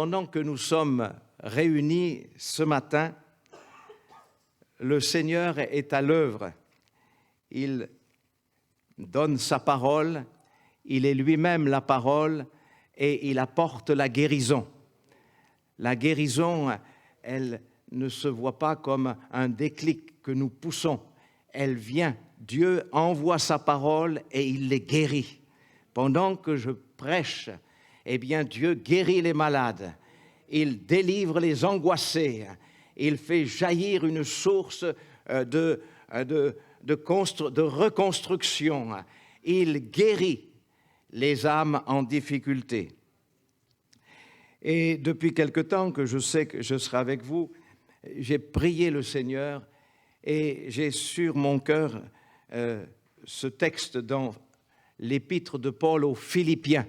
pendant que nous sommes réunis ce matin, le Seigneur est à l'œuvre. Il donne sa parole, il est lui-même la parole et il apporte la guérison. La guérison, elle ne se voit pas comme un déclic que nous poussons. Elle vient, Dieu envoie sa parole et il les guérit. Pendant que je prêche, eh bien Dieu guérit les malades, il délivre les angoissés, il fait jaillir une source de reconstruction, il guérit les âmes en difficulté. Et depuis quelque temps que je sais que je serai avec vous, j'ai prié le Seigneur et j'ai sur mon cœur ce texte dans l'épître de Paul aux Philippiens,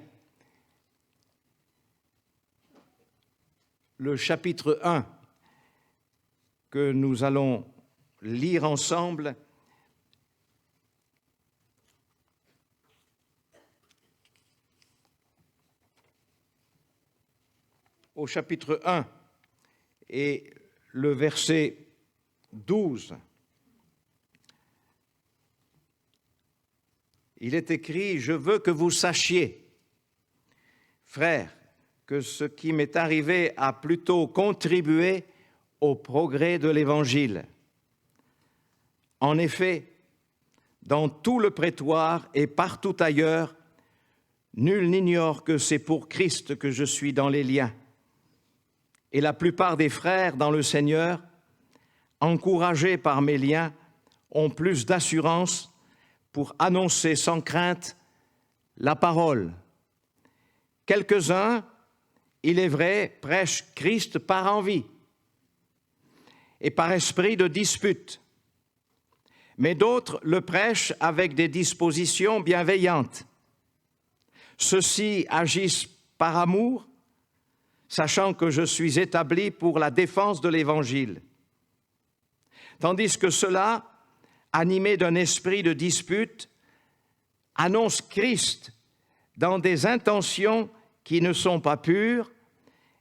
le chapitre 1, que nous allons lire ensemble. Au chapitre 1 et le verset 12. Il est écrit « Je veux que vous sachiez, frères, que ce qui m'est arrivé a plutôt contribué au progrès de l'Évangile. En effet, dans tout le prétoire et partout ailleurs, nul n'ignore que c'est pour Christ que je suis dans les liens. Et la plupart des frères dans le Seigneur, encouragés par mes liens, ont plus d'assurance pour annoncer sans crainte la parole. Quelques-uns, il est vrai, prêchent Christ par envie et par esprit de dispute, mais d'autres le prêchent avec des dispositions bienveillantes. Ceux-ci agissent par amour, sachant que je suis établi pour la défense de l'Évangile. Tandis que ceux-là, animés d'un esprit de dispute, annoncent Christ dans des intentions qui ne sont pas pures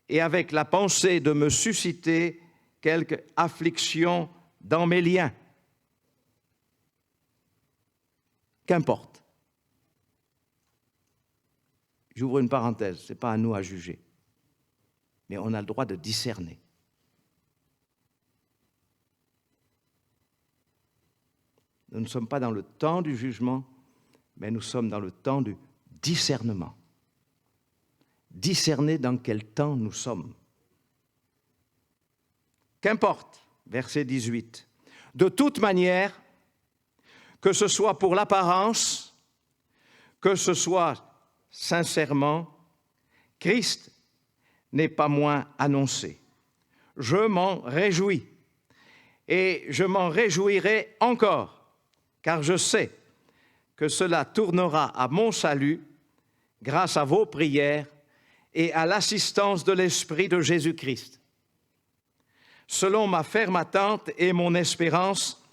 et avec la pensée de me susciter quelque affliction dans mes liens. Qu'importe. J'ouvre une parenthèse, ce n'est pas à nous à juger, mais on a le droit de discerner. Nous ne sommes pas dans le temps du jugement, mais nous sommes dans le temps du discernement. Discerner dans quel temps nous sommes. Qu'importe, verset 18. De toute manière, que ce soit pour l'apparence, que ce soit sincèrement, Christ n'est pas moins annoncé. Je m'en réjouis et je m'en réjouirai encore, car je sais que cela tournera à mon salut grâce à vos prières et à l'assistance de l'Esprit de Jésus-Christ. Selon ma ferme attente et mon espérance,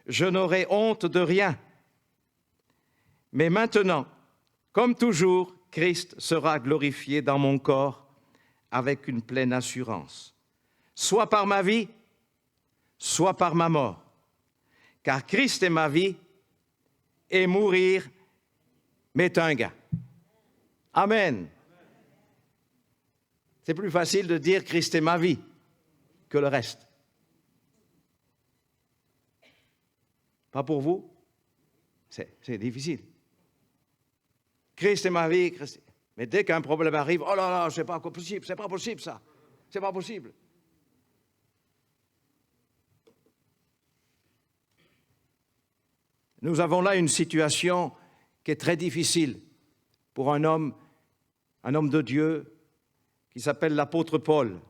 je n'aurai honte de rien. Mais maintenant, comme toujours, Christ sera glorifié dans mon corps avec une pleine assurance, soit par ma vie, soit par ma mort. Car Christ est ma vie, et mourir m'est un gain. Amen. C'est plus facile de dire Christ est ma vie que le reste. Pas pour vous? C'est difficile. Christ est ma vie, Christ... mais dès qu'un problème arrive, oh là là, c'est pas possible ça, c'est pas possible. Nous avons là une situation qui est très difficile pour un homme de Dieu qui s'appelle l'apôtre Paul.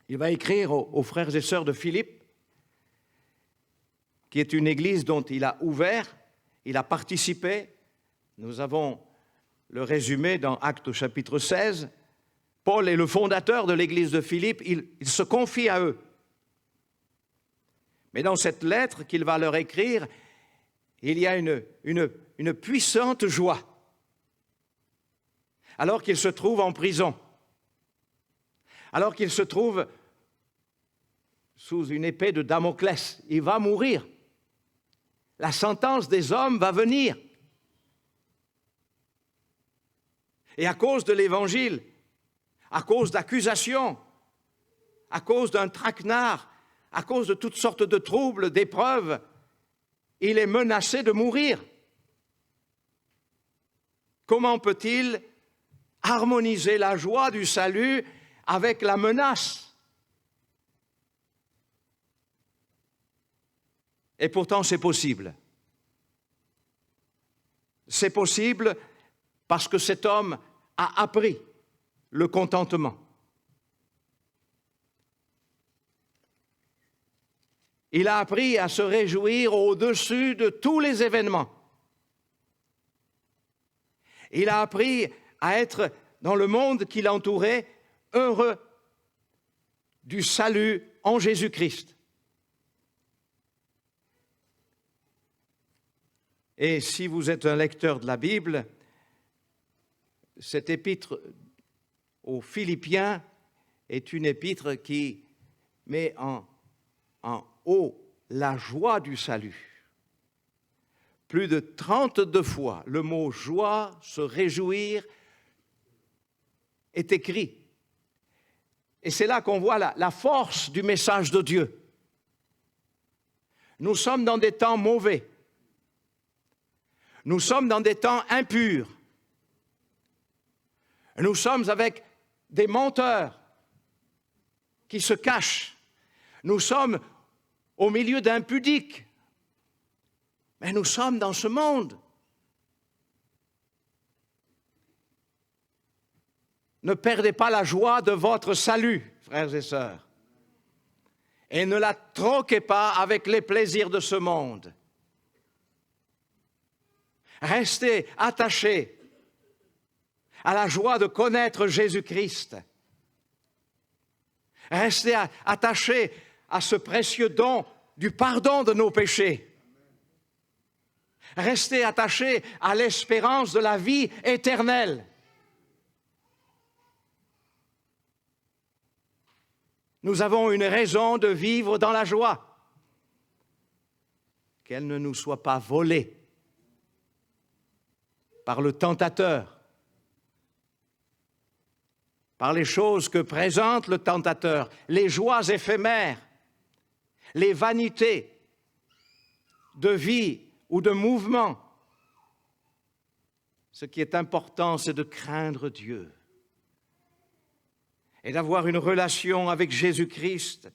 Il va écrire aux frères et sœurs de Philippe, qui est une église dont il a ouvert, il a participé. Nous avons le résumé dans Actes au chapitre 16. Paul est le fondateur de l'église de Philippe, il se confie à eux. Mais dans cette lettre qu'il va leur écrire, il y a une puissante joie, alors qu'il se trouve en prison. alors qu'il se trouve sous une épée de Damoclès. Il va mourir. La sentence des hommes va venir. Et à cause de l'Évangile, à cause d'accusations, à cause d'un traquenard, à cause de toutes sortes de troubles, d'épreuves, il est menacé de mourir. Comment peut-il harmoniser la joie du salut avec la menace? Et pourtant, c'est possible. C'est possible parce que cet homme a appris le contentement. Il a appris à se réjouir au-dessus de tous les événements. Il a appris à être, dans le monde qui l'entourait, heureux du salut en Jésus-Christ. Et si vous êtes un lecteur de la Bible, cette épître aux Philippiens est une épître qui met en haut la joie du salut. Plus de 32 fois, le mot joie, se réjouir, est écrit. Et c'est là qu'on voit la force du message de Dieu. Nous sommes dans des temps mauvais. Nous sommes dans des temps impurs. Nous sommes avec des menteurs qui se cachent. Nous sommes au milieu d'impudiques. Mais nous sommes dans ce monde. Ne perdez pas la joie de votre salut, frères et sœurs. Et ne la troquez pas avec les plaisirs de ce monde. Restez attachés à la joie de connaître Jésus-Christ. Restez attachés à ce précieux don du pardon de nos péchés. Restez attachés à l'espérance de la vie éternelle. Nous avons une raison de vivre dans la joie. Qu'elle ne nous soit pas volée par le tentateur, par les choses que présente le tentateur, les joies éphémères, les vanités de vie ou de mouvement. Ce qui est important, c'est de craindre Dieu et d'avoir une relation avec Jésus-Christ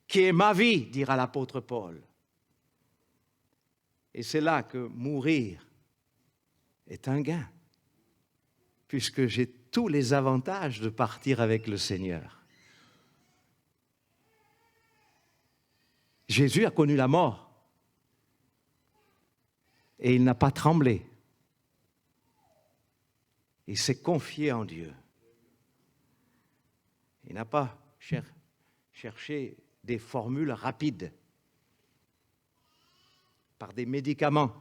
qui est ma vie, dira l'apôtre Paul. Et c'est là que mourir est un gain, puisque j'ai tous les avantages de partir avec le Seigneur. Jésus a connu la mort et il n'a pas tremblé. Il s'est confié en Dieu. Il n'a pas cherché des formules rapides par des médicaments,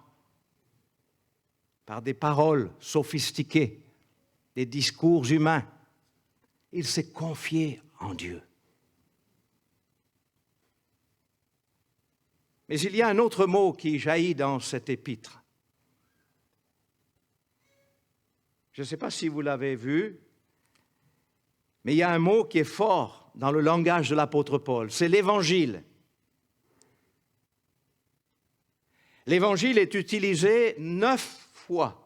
par des paroles sophistiquées, des discours humains. Il s'est confié en Dieu. Mais il y a un autre mot qui jaillit dans cette épître. Je ne sais pas si vous l'avez vu, mais il y a un mot qui est fort dans le langage de l'apôtre Paul, c'est l'Évangile. L'Évangile est utilisé 9 fois.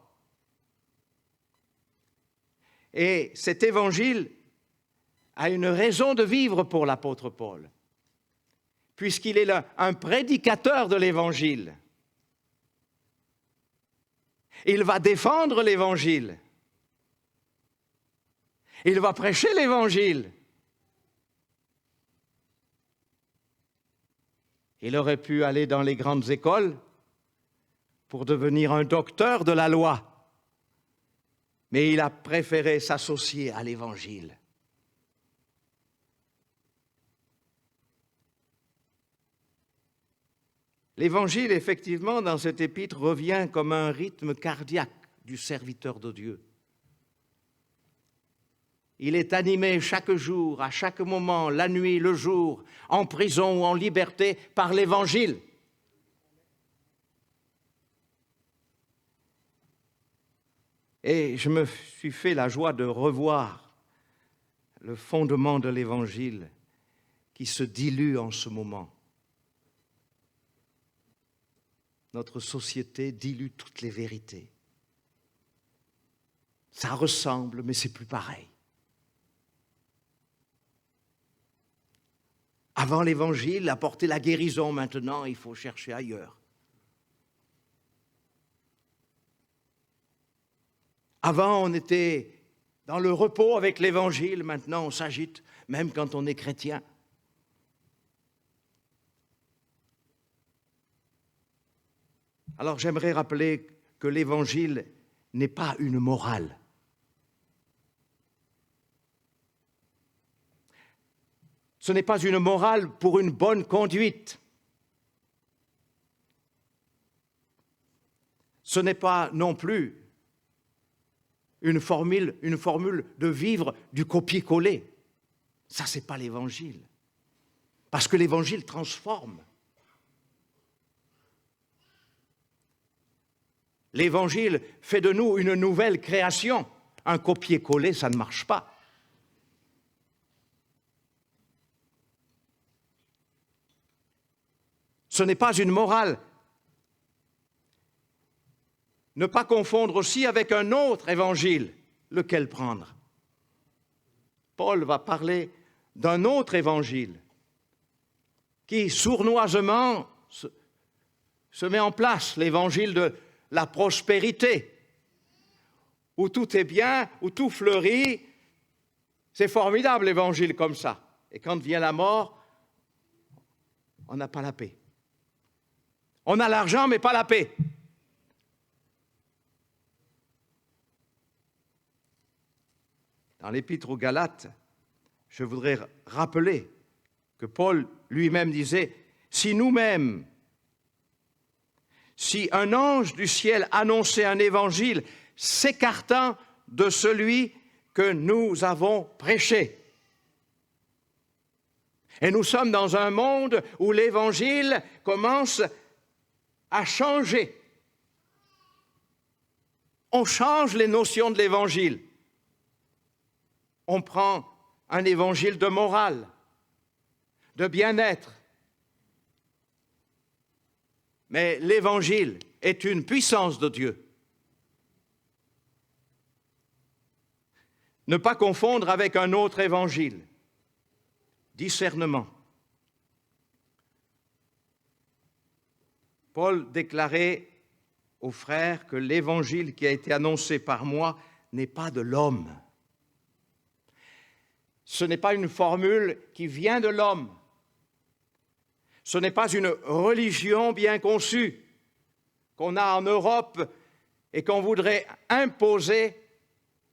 Et cet Évangile a une raison de vivre pour l'apôtre Paul, puisqu'il est un prédicateur de l'Évangile. Il va défendre l'Évangile. Il va prêcher l'Évangile. Il aurait pu aller dans les grandes écoles pour devenir un docteur de la loi, mais il a préféré s'associer à l'Évangile. L'Évangile, effectivement, dans cette épître, revient comme un rythme cardiaque du serviteur de Dieu. il est animé chaque jour, à chaque moment, la nuit, le jour, en prison ou en liberté, par l'Évangile. Et je me suis fait la joie de revoir le fondement de l'Évangile qui se dilue en ce moment. Notre société dilue toutes les vérités. Ça ressemble, mais c'est plus pareil. Avant l'Évangile, apporter la guérison, maintenant, il faut chercher ailleurs. Avant, on était dans le repos avec l'Évangile, maintenant on s'agite, même quand on est chrétien. Alors j'aimerais rappeler que l'Évangile n'est pas une morale. Ce n'est pas une morale pour une bonne conduite. Ce n'est pas non plus une formule de vivre du copier-coller. Ça, ce n'est pas l'Évangile. Parce que l'Évangile transforme. L'Évangile fait de nous une nouvelle création. Un copier-coller, ça ne marche pas. Ce n'est pas une morale. Ne pas confondre aussi avec un autre évangile. Lequel prendre? Paul va parler d'un autre évangile qui sournoisement se met en place, l'évangile de la prospérité, où tout est bien, où tout fleurit. C'est formidable l'évangile comme ça. Et quand vient la mort, on n'a pas la paix. On a l'argent, mais pas la paix. Dans l'Épître aux Galates, je voudrais rappeler que Paul lui-même disait, si nous-mêmes, si un ange du ciel annonçait un évangile s'écartant de celui que nous avons prêché. Et nous sommes dans un monde où l'évangile commence à changer. On change les notions de l'évangile. On prend un évangile de morale, de bien-être. Mais l'évangile est une puissance de Dieu. Ne pas confondre avec un autre évangile. Discernement. Paul déclarait aux frères que l'évangile qui a été annoncé par moi n'est pas de l'homme. Ce n'est pas une formule qui vient de l'homme. Ce n'est pas une religion bien conçue qu'on a en Europe et qu'on voudrait imposer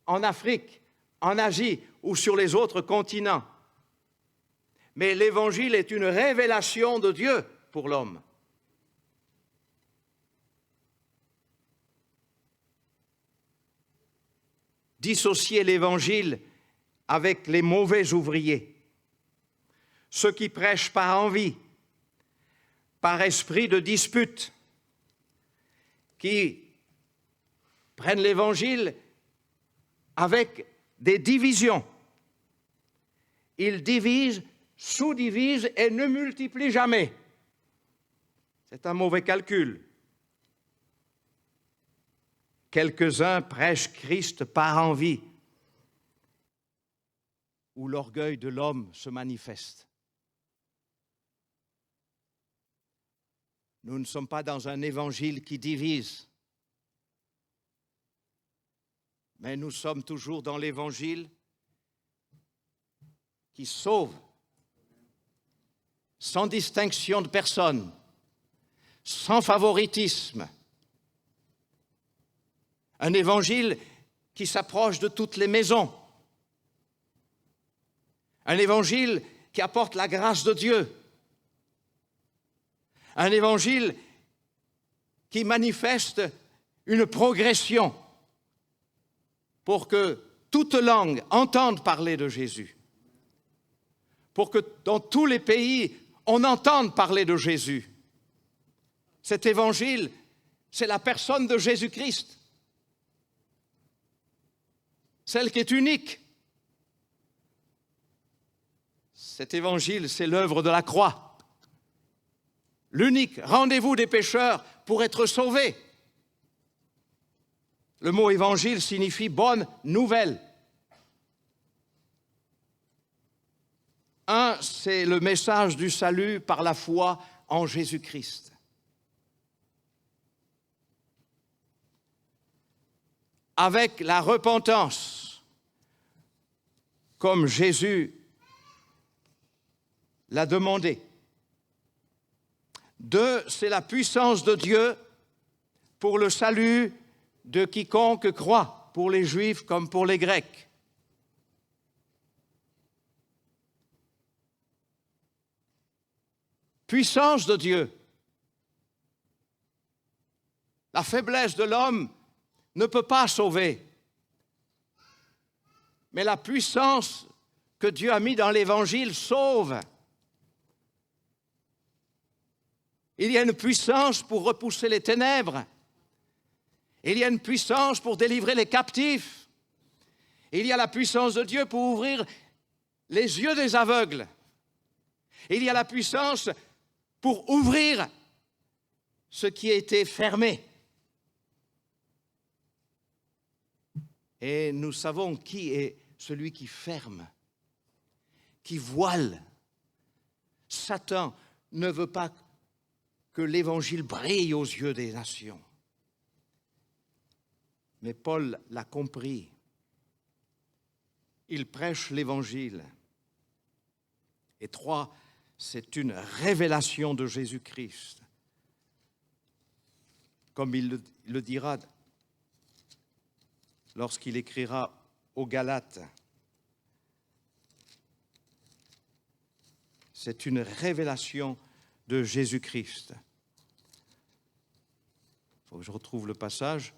en Afrique, en Asie ou sur les autres continents. Mais l'Évangile est une révélation de Dieu pour l'homme. Dissocier l'Évangile avec les mauvais ouvriers, ceux qui prêchent par envie, par esprit de dispute, qui prennent l'Évangile avec des divisions. Ils divisent, sous-divisent et ne multiplient jamais. C'est un mauvais calcul. Quelques-uns prêchent Christ par envie, où l'orgueil de l'homme se manifeste. Nous ne sommes pas dans un évangile qui divise, mais nous sommes toujours dans l'évangile qui sauve, sans distinction de personne, sans favoritisme. Un évangile qui s'approche de toutes les maisons. Un évangile qui apporte la grâce de Dieu. Un évangile qui manifeste une progression pour que toute langue entende parler de Jésus, pour que dans tous les pays, on entende parler de Jésus. Cet évangile, c'est la personne de Jésus-Christ, celle qui est unique. Cet évangile, c'est l'œuvre de la croix, l'unique rendez-vous des pécheurs pour être sauvés. Le mot évangile signifie bonne nouvelle. Un, c'est le message du salut par la foi en Jésus-Christ. Avec la repentance, comme Jésus l'a demandé. Deux, c'est la puissance de Dieu pour le salut de quiconque croit, pour les Juifs comme pour les Grecs. Puissance de Dieu. La faiblesse de l'homme ne peut pas sauver. Mais la puissance que Dieu a mise dans l'Évangile sauve. Il y a une puissance pour repousser les ténèbres. Il y a une puissance pour délivrer les captifs. Il y a la puissance de Dieu pour ouvrir les yeux des aveugles. Il y a la puissance pour ouvrir ce qui a été fermé. Et nous savons qui est celui qui ferme, qui voile. Satan ne veut pas que l'Évangile brille aux yeux des nations. Mais Paul l'a compris. Il prêche l'Évangile. Et trois, c'est une révélation de Jésus-Christ. Comme il le dira lorsqu'il écrira aux Galates. C'est une révélation de Jésus-Christ. Il faut que je retrouve le passage.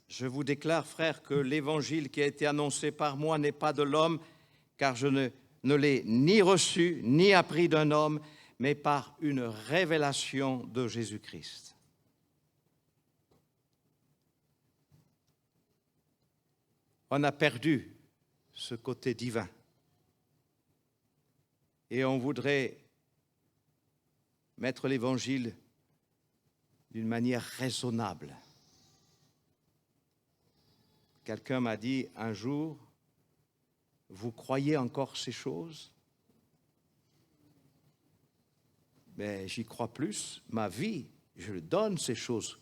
Je vous déclare, frères, que l'évangile qui a été annoncé par moi n'est pas de l'homme, car je ne l'ai ni reçu, ni appris d'un homme, mais par une révélation de Jésus-Christ. On a perdu ce côté divin. Et on voudrait mettre l'évangile d'une manière raisonnable. Quelqu'un m'a dit un jour, vous croyez encore ces choses? Mais j'y crois plus. Ma vie, je donne ces choses.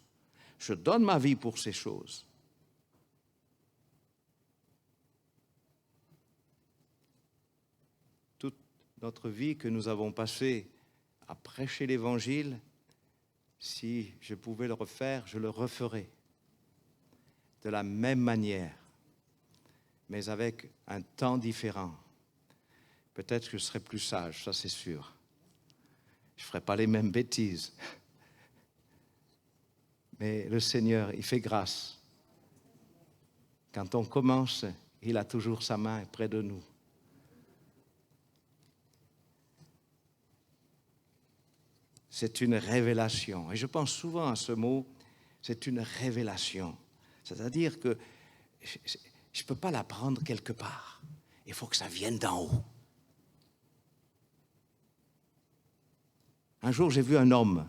Je donne ma vie pour ces choses. Toute notre vie que nous avons passée à prêcher l'Évangile, si je pouvais le refaire, je le referais. De la même manière, mais avec un temps différent. Peut-être que je serai plus sage, ça c'est sûr. Je ne ferai pas les mêmes bêtises. Mais le Seigneur, il fait grâce. Quand on commence, il a toujours sa main près de nous. C'est une révélation. Et je pense souvent à ce mot, c'est une révélation. C'est-à-dire que je ne peux pas l'apprendre quelque part. Il faut que ça vienne d'en haut. Un jour, j'ai vu un homme.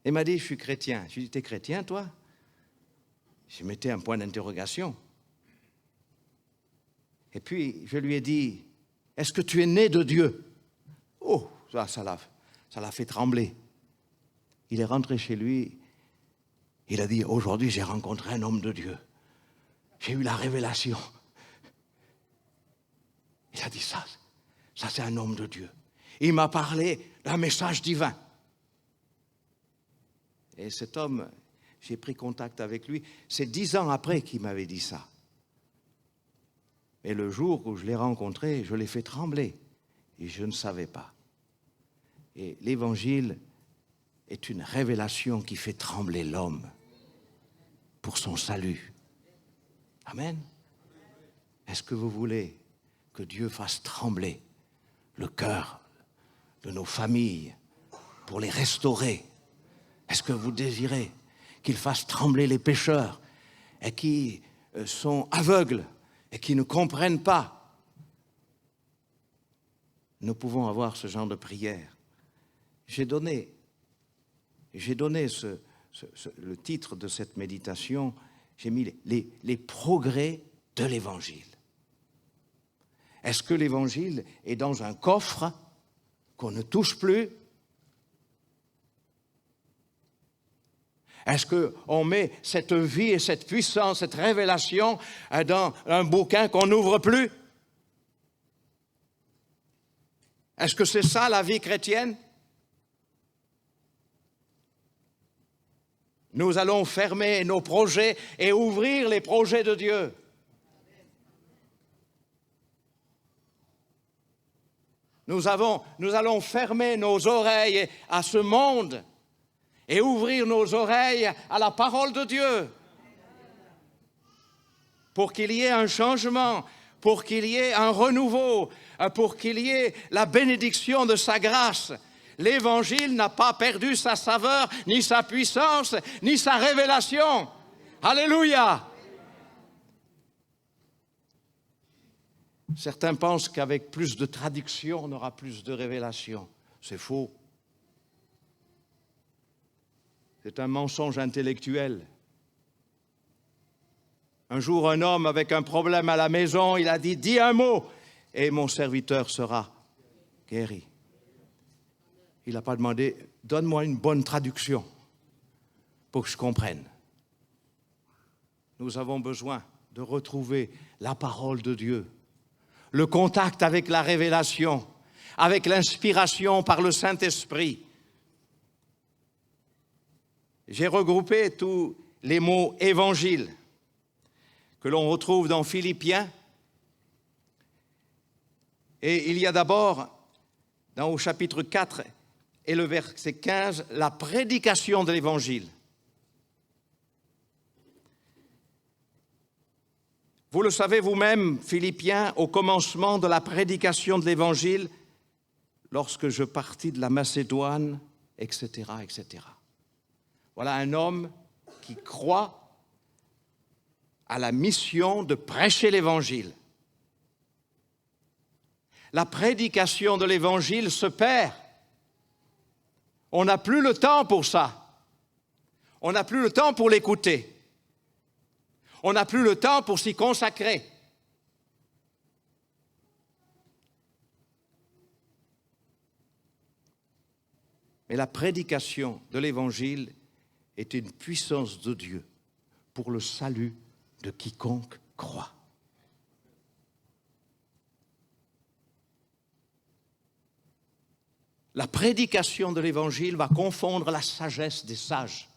Il m'a dit, je suis chrétien. Je lui ai dit, t'es chrétien, toi? Je mettais un point d'interrogation. Et puis, je lui ai dit, est-ce que tu es né de Dieu? Oh, ça l'a fait trembler. Il est rentré chez lui. Il a dit, aujourd'hui, j'ai rencontré un homme de Dieu. J'ai eu la révélation. Il a dit, ça c'est un homme de Dieu. Il m'a parlé d'un message divin. Et cet homme, j'ai pris contact avec lui. C'est 10 ans après qu'il m'avait dit ça. Et le jour où je l'ai rencontré, je l'ai fait trembler. Et je ne savais pas. Et l'Évangile est une révélation qui fait trembler l'homme pour son salut. Amen. Est-ce que vous voulez que Dieu fasse trembler le cœur de nos familles pour les restaurer? Est-ce que vous désirez qu'il fasse trembler les pécheurs et qui sont aveugles et qui ne comprennent pas? Nous pouvons avoir ce genre de prière. J'ai donné le titre de cette méditation, j'ai mis les progrès de l'Évangile. Est-ce que l'Évangile est dans un coffre qu'on ne touche plus? Est-ce qu'on met cette vie et cette puissance, cette révélation dans un bouquin qu'on n'ouvre plus? Est-ce que c'est ça la vie chrétienne? Nous allons fermer nos projets et ouvrir les projets de Dieu. Nous allons fermer nos oreilles à ce monde et ouvrir nos oreilles à la parole de Dieu pour qu'il y ait un changement, pour qu'il y ait un renouveau, pour qu'il y ait la bénédiction de sa grâce. L'Évangile n'a pas perdu sa saveur, ni sa puissance, ni sa révélation. Alléluia! Certains pensent qu'avec plus de traduction, on aura plus de révélation. C'est faux. C'est un mensonge intellectuel. Un jour, un homme avec un problème à la maison, il a dit « Dis un mot et mon serviteur sera guéri ». Il n'a pas demandé « Donne-moi une bonne traduction pour que je comprenne ». Nous avons besoin de retrouver la parole de Dieu, le contact avec la révélation, avec l'inspiration par le Saint-Esprit. J'ai regroupé tous les mots « évangile » que l'on retrouve dans Philippiens. Et il y a d'abord, au chapitre 4 et le verset 15, la prédication de l'Évangile. Vous le savez vous-même, Philippiens, au commencement de la prédication de l'Évangile, lorsque je partis de la Macédoine, etc., etc. Voilà un homme qui croit à la mission de prêcher l'Évangile. La prédication de l'Évangile se perd. On n'a plus le temps pour ça. On n'a plus le temps pour l'écouter. On n'a plus le temps pour s'y consacrer. Mais la prédication de l'Évangile est une puissance de Dieu pour le salut de quiconque croit. La prédication de l'Évangile va confondre la sagesse des sages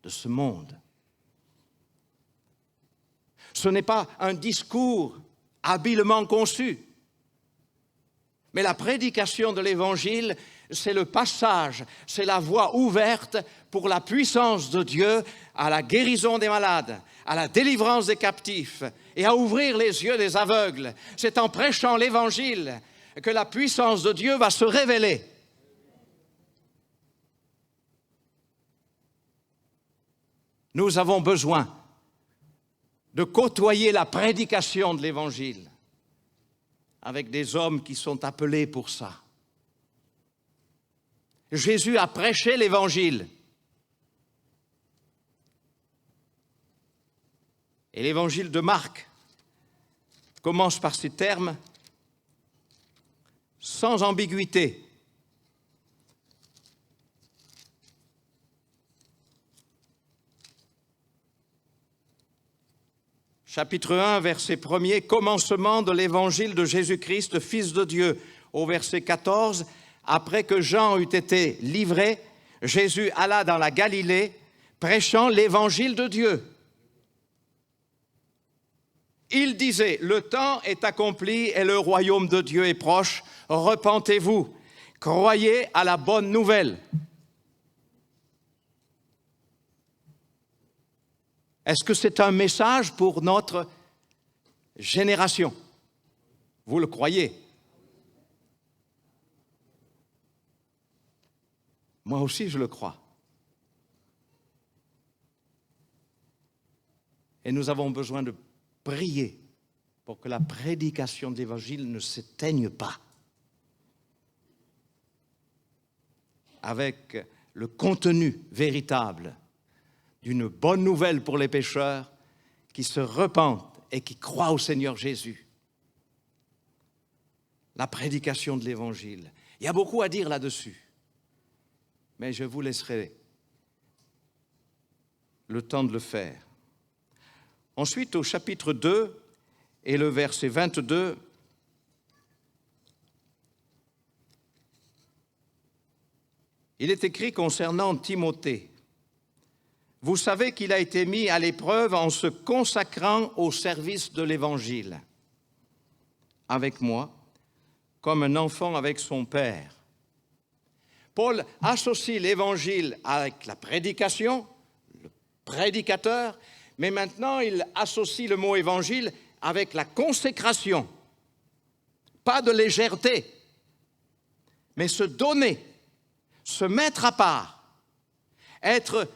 de ce monde. Ce n'est pas un discours habilement conçu, mais la prédication de l'Évangile, c'est le passage, c'est la voie ouverte pour la puissance de Dieu à la guérison des malades, à la délivrance des captifs et à ouvrir les yeux des aveugles. C'est en prêchant l'Évangile que la puissance de Dieu va se révéler. Nous avons besoin de côtoyer la prédication de l'Évangile avec des hommes qui sont appelés pour ça. Jésus a prêché l'Évangile. Et l'Évangile de Marc commence par ces termes sans ambiguïté. Chapitre 1, verset 1er, commencement de l'Évangile de Jésus-Christ, Fils de Dieu. Au verset 14, après que Jean eut été livré, Jésus alla dans la Galilée, prêchant l'Évangile de Dieu. Il disait, le temps est accompli et le royaume de Dieu est proche, repentez-vous, croyez à la bonne nouvelle. Est-ce que c'est un message pour notre génération? Vous le croyez? Moi aussi, je le crois. Et nous avons besoin de prier pour que la prédication de l'Évangile ne s'éteigne pas avec le contenu véritable d'une bonne nouvelle pour les pécheurs qui se repentent et qui croient au Seigneur Jésus. La prédication de l'Évangile. Il y a beaucoup à dire là-dessus, mais je vous laisserai le temps de le faire. Ensuite, au chapitre 2 et le verset 22, il est écrit concernant Timothée: « Vous savez qu'il a été mis à l'épreuve en se consacrant au service de l'Évangile, avec moi, comme un enfant avec son père. » Paul associe l'Évangile avec la prédication, le prédicateur, mais maintenant il associe le mot Évangile avec la consécration. Pas de légèreté, mais se donner, se mettre à part, être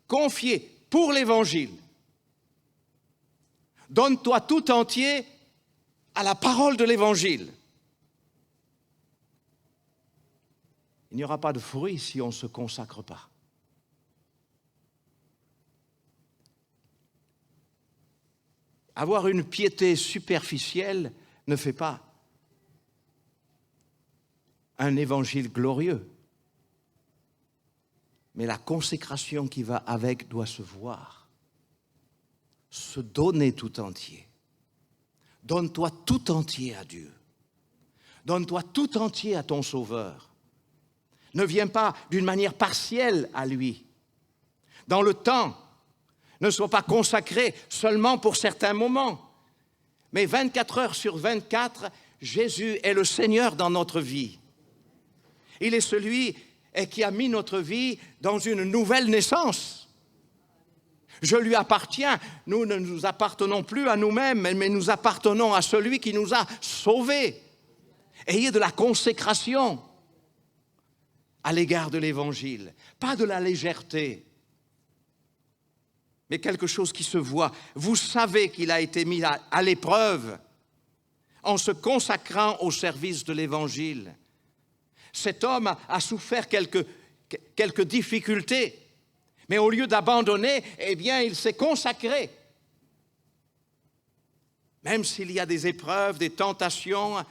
confié pour l'Évangile. Donne-toi tout entier à la parole de l'Évangile. Il n'y aura pas de fruit si on ne se consacre pas. Avoir une piété superficielle ne fait pas un évangile glorieux. Mais la consécration qui va avec doit se voir. Se donner tout entier. Donne-toi tout entier à Dieu. Donne-toi tout entier à ton Sauveur. Ne viens pas d'une manière partielle à lui. Dans le temps, ne sois pas consacré seulement pour certains moments. Mais 24 heures sur 24, Jésus est le Seigneur dans notre vie. Il est celui qui a mis notre vie dans une nouvelle naissance. Je lui appartiens. Nous ne nous appartenons plus à nous-mêmes, mais nous appartenons à celui qui nous a sauvés. Ayez de la consécration à l'égard de l'Évangile, pas de la légèreté, mais quelque chose qui se voit. Vous savez qu'il a été mis à l'épreuve en se consacrant au service de l'Évangile. Cet homme a souffert quelques difficultés, mais au lieu d'abandonner, eh bien, il s'est consacré. Même s'il y a des épreuves, des tentations,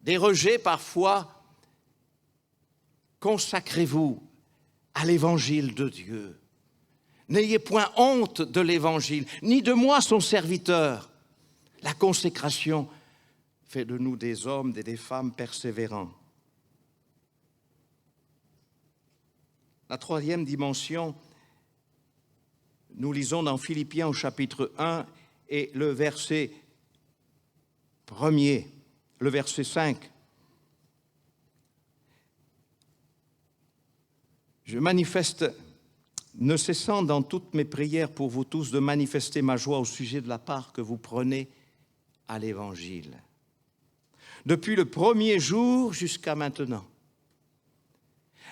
des rejets parfois, consacrez-vous à l'Évangile de Dieu. N'ayez point honte de l'Évangile, ni de moi son serviteur. La consécration fait de nous des hommes et des femmes persévérants. La troisième dimension, nous lisons dans Philippiens au chapitre 1 et le verset 1er, le verset 5. Je manifeste, ne cessant dans toutes mes prières pour vous tous, de manifester ma joie au sujet de la part que vous prenez à l'Évangile. Depuis le premier jour jusqu'à maintenant.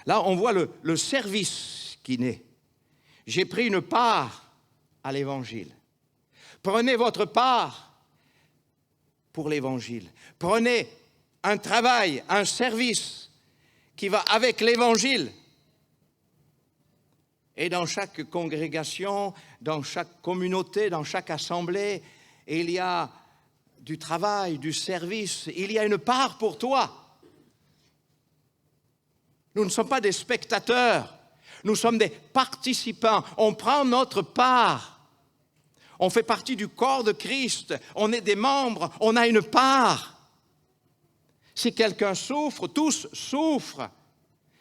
Là, on voit le service qui naît. J'ai pris une part à l'Évangile. Prenez votre part pour l'Évangile. Prenez un travail, un service qui va avec l'Évangile. Et dans chaque congrégation, dans chaque communauté, dans chaque assemblée, il y a du travail, du service, il y a une part pour toi. Nous ne sommes pas des spectateurs, nous sommes des participants. On prend notre part. On fait partie du corps de Christ, on est des membres, on a une part. Si quelqu'un souffre, tous souffrent.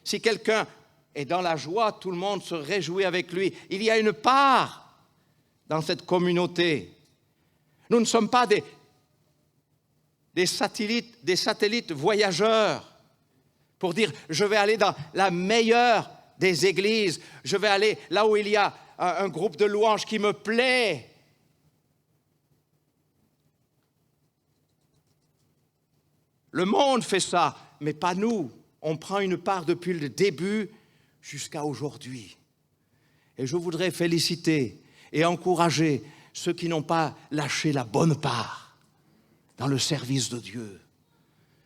Si quelqu'un est dans la joie, tout le monde se réjouit avec lui. Il y a une part dans cette communauté. Nous ne sommes pas des satellites voyageurs pour dire « je vais aller dans la meilleure des églises, je vais aller là où il y a un groupe de louanges qui me plaît. Le monde fait ça, mais pas nous. On prend une part depuis le début jusqu'à aujourd'hui. Et je voudrais féliciter et encourager ceux qui n'ont pas lâché la bonne part dans le service de Dieu,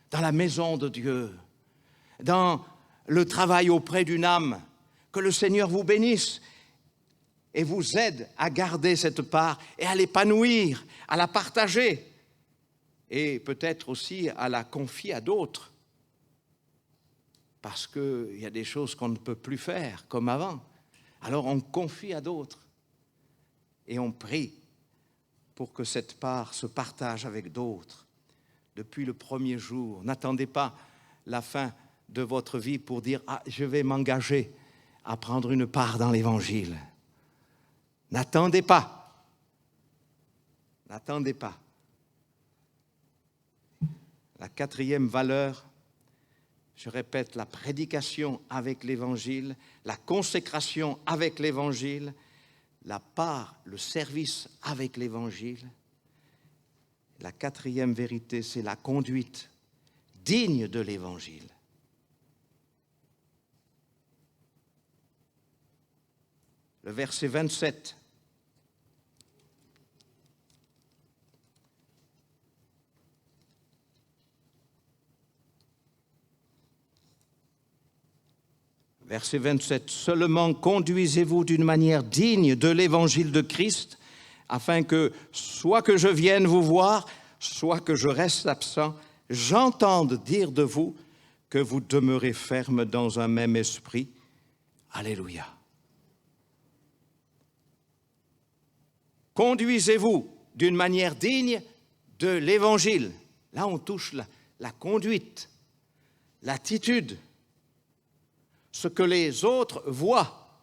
dans la maison de Dieu, dans le travail auprès d'une âme. Que le Seigneur vous bénisse et vous aide à garder cette part et à l'épanouir, à la partager et peut-être aussi à la confier à d'autres. Parce qu'il y a des choses qu'on ne peut plus faire comme avant. Alors on confie à d'autres et on prie pour que cette part se partage avec d'autres. Depuis le premier jour, n'attendez pas la fin de votre vie pour dire « Ah, je vais m'engager à prendre une part dans l'Évangile ». N'attendez pas. N'attendez pas. La quatrième valeur, je répète, la prédication avec l'Évangile, la consécration avec l'Évangile, la part, le service avec l'Évangile. La quatrième vérité, c'est la conduite digne de l'Évangile. Le verset 27. Verset 27. Seulement conduisez-vous d'une manière digne de l'évangile de Christ, afin que, soit que je vienne vous voir, soit que je reste absent, j'entende dire de vous que vous demeurez ferme dans un même esprit. Alléluia. Conduisez-vous d'une manière digne de l'évangile. Là, on touche la conduite, l'attitude, ce que les autres voient,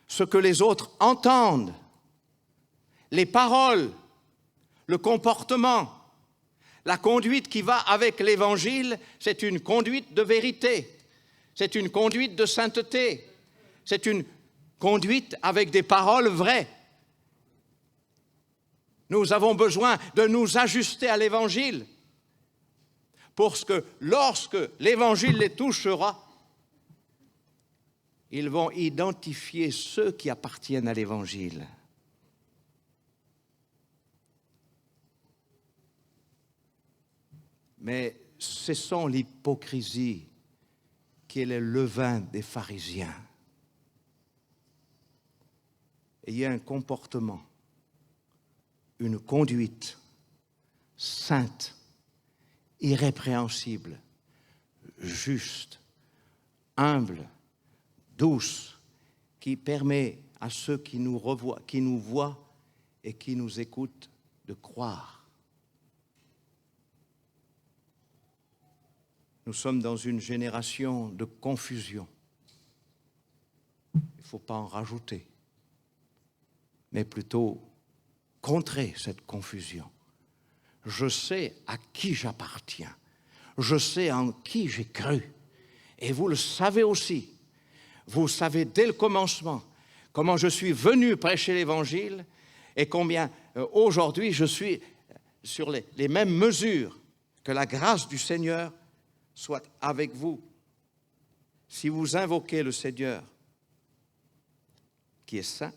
ce que les autres entendent, les paroles, le comportement. La conduite qui va avec l'Évangile, c'est une conduite de vérité, c'est une conduite de sainteté, c'est une conduite avec des paroles vraies. Nous avons besoin de nous ajuster à l'Évangile pour que lorsque l'Évangile les touchera, ils vont identifier ceux qui appartiennent à l'Évangile. Mais cessons l'hypocrisie qui est le levain des pharisiens. Ayez un comportement, une conduite sainte, irrépréhensible, juste, humble, douce, qui permet à ceux qui nous voient et qui nous écoutent de croire. Nous sommes dans une génération de confusion. Il ne faut pas en rajouter, mais plutôt contrer cette confusion. Je sais à qui j'appartiens. Je sais en qui j'ai cru. Et vous le savez aussi. Vous savez dès le commencement comment je suis venu prêcher l'Évangile et combien aujourd'hui je suis sur les mêmes mesures. Que la grâce du Seigneur soit avec vous. Si vous invoquez le Seigneur qui est saint,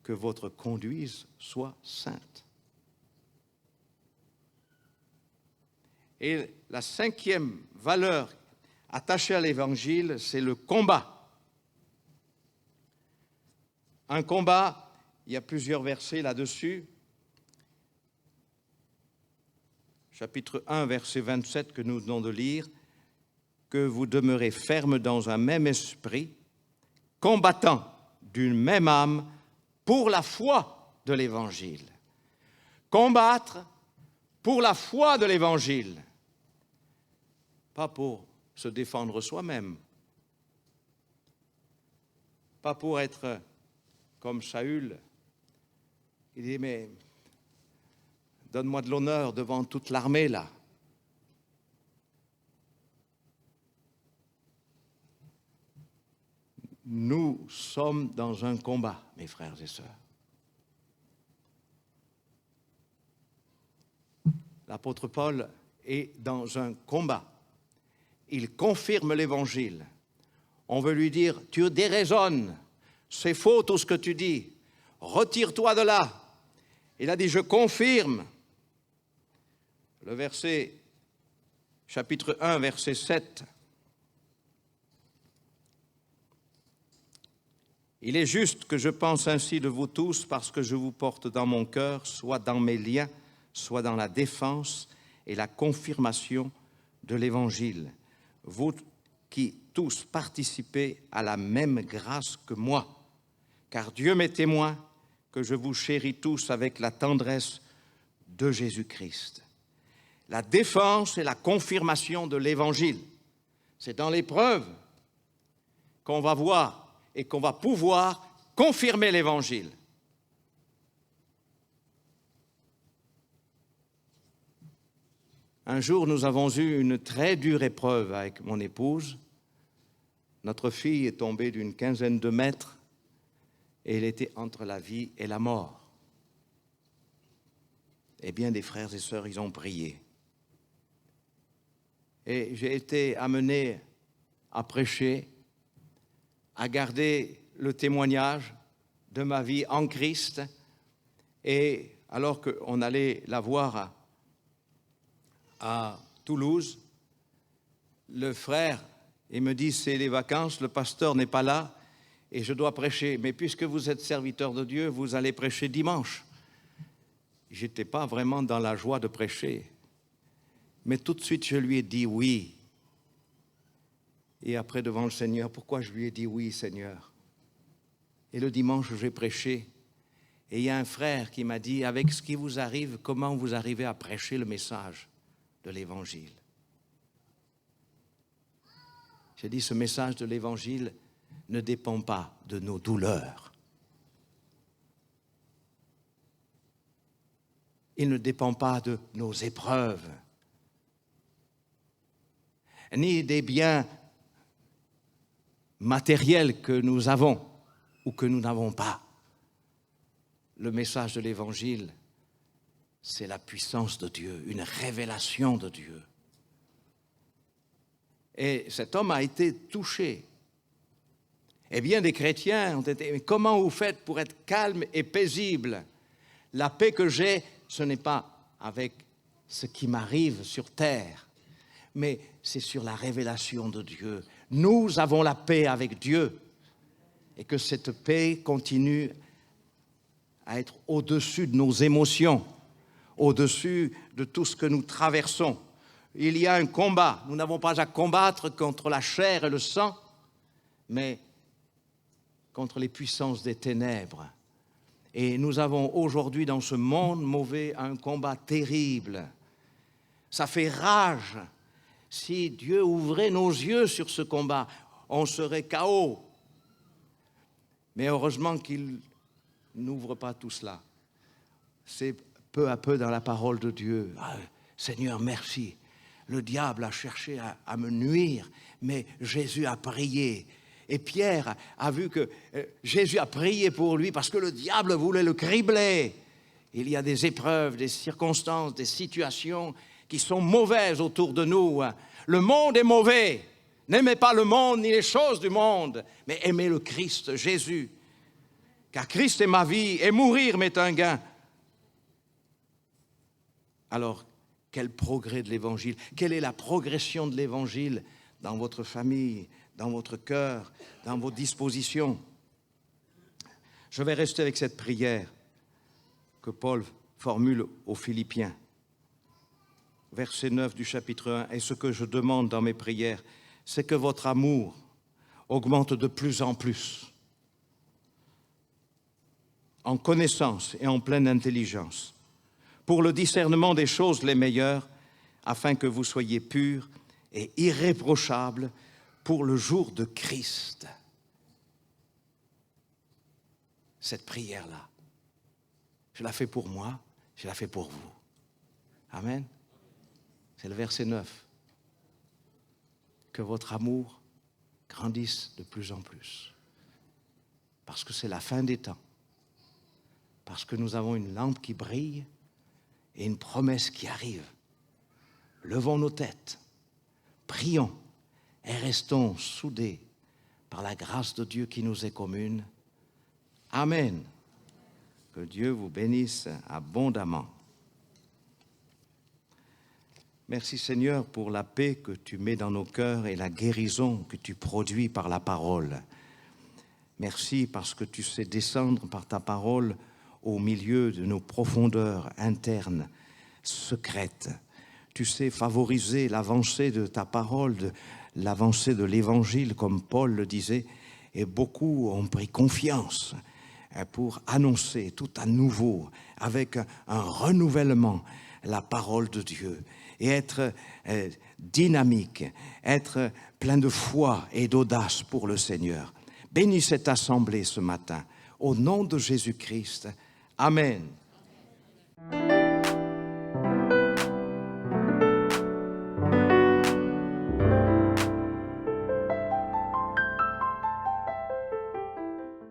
que votre conduite soit sainte. Et la cinquième valeur attachée à l'Évangile, c'est le combat. Un combat, il y a plusieurs versets là-dessus. Chapitre 1, verset 27 que nous venons de lire, que vous demeurez ferme dans un même esprit, combattant d'une même âme pour la foi de l'Évangile. Combattre pour la foi de l'Évangile, pas pour se défendre soi-même, pas pour être comme Saül. Il dit, mais donne-moi de l'honneur devant toute l'armée, là. Nous sommes dans un combat, mes frères et sœurs. L'apôtre Paul est dans un combat. Il confirme l'Évangile. On veut lui dire, tu déraisonnes, c'est faux tout ce que tu dis, retire-toi de là. Il a dit, je confirme. Le verset, chapitre 1, verset 7. Il est juste que je pense ainsi de vous tous parce que je vous porte dans mon cœur, soit dans mes liens, soit dans la défense et la confirmation de l'Évangile. Vous qui tous participez à la même grâce que moi, car Dieu m'est témoin que je vous chéris tous avec la tendresse de Jésus-Christ. La défense et la confirmation de l'Évangile, c'est dans l'épreuve qu'on va voir et qu'on va pouvoir confirmer l'Évangile. Un jour, nous avons eu une très dure épreuve avec mon épouse. Notre fille est tombée d'une 15aine de mètres et elle était entre la vie et la mort. Eh bien, des frères et sœurs, ils ont prié. Et j'ai été amené à prêcher, à garder le témoignage de ma vie en Christ. Et alors qu'on allait la voir à Toulouse, le frère, il me dit, c'est les vacances, le pasteur n'est pas là et je dois prêcher. Mais puisque vous êtes serviteur de Dieu, vous allez prêcher dimanche. Je n'étais pas vraiment dans la joie de prêcher. Mais tout de suite, je lui ai dit oui. Et après, devant le Seigneur, pourquoi je lui ai dit oui, Seigneur? Et le dimanche, j'ai prêché. Et il y a un frère qui m'a dit, avec ce qui vous arrive, comment vous arrivez à prêcher le message de l'Évangile? J'ai dit, ce message de l'Évangile ne dépend pas de nos douleurs. Il ne dépend pas de nos épreuves, ni des biens matériels que nous avons ou que nous n'avons pas. Le message de l'Évangile, c'est la puissance de Dieu, une révélation de Dieu. Et cet homme a été touché. Et bien des chrétiens ont été, mais comment vous faites pour être calme et paisible? La paix que j'ai, ce n'est pas avec ce qui m'arrive sur terre, mais c'est sur la révélation de Dieu. Nous avons la paix avec Dieu et que cette paix continue à être au-dessus de nos émotions, au-dessus de tout ce que nous traversons. Il y a un combat. Nous n'avons pas à combattre contre la chair et le sang, mais contre les puissances des ténèbres. Et nous avons aujourd'hui dans ce monde mauvais un combat terrible. Ça fait rage. Si Dieu ouvrait nos yeux sur ce combat, on serait KO. Mais heureusement qu'il n'ouvre pas tout cela. C'est peu à peu dans la parole de Dieu. Ah, Seigneur, merci. Le diable a cherché à me nuire, mais Jésus a prié. Et Pierre a vu que Jésus a prié pour lui parce que le diable voulait le cribler. Il y a des épreuves, des circonstances, des situations qui sont mauvaises autour de nous. Le monde est mauvais. N'aimez pas le monde ni les choses du monde, mais aimez le Christ, Jésus. Car Christ est ma vie et mourir m'est un gain. Alors, quel progrès de l'Évangile? Quelle est la progression de l'Évangile dans votre famille, dans votre cœur, dans vos dispositions? Je vais rester avec cette prière que Paul formule aux Philippiens. Verset 9 du chapitre 1. Et ce que je demande dans mes prières, c'est que votre amour augmente de plus en plus, en connaissance et en pleine intelligence, pour le discernement des choses les meilleures, afin que vous soyez purs et irréprochables pour le jour de Christ. Cette prière-là, je la fais pour moi, je la fais pour vous. Amen. C'est le verset 9. Que votre amour grandisse de plus en plus. parce que c'est la fin des temps, parce que nous avons une lampe qui brille et une promesse qui arrive. Levons nos têtes, prions et restons soudés par la grâce de Dieu qui nous est commune. Amen. Que Dieu vous bénisse abondamment. Merci Seigneur pour la paix que tu mets dans nos cœurs et la guérison que tu produis par la parole. Merci parce que tu sais descendre par ta parole au milieu de nos profondeurs internes, secrètes. Tu sais favoriser l'avancée de ta parole, l'avancée de l'Évangile, comme Paul le disait, et beaucoup ont pris confiance pour annoncer tout à nouveau, avec un renouvellement, la parole de Dieu, et être dynamique, être plein de foi et d'audace pour le Seigneur. Bénis cette assemblée ce matin, au nom de Jésus-Christ. Amen.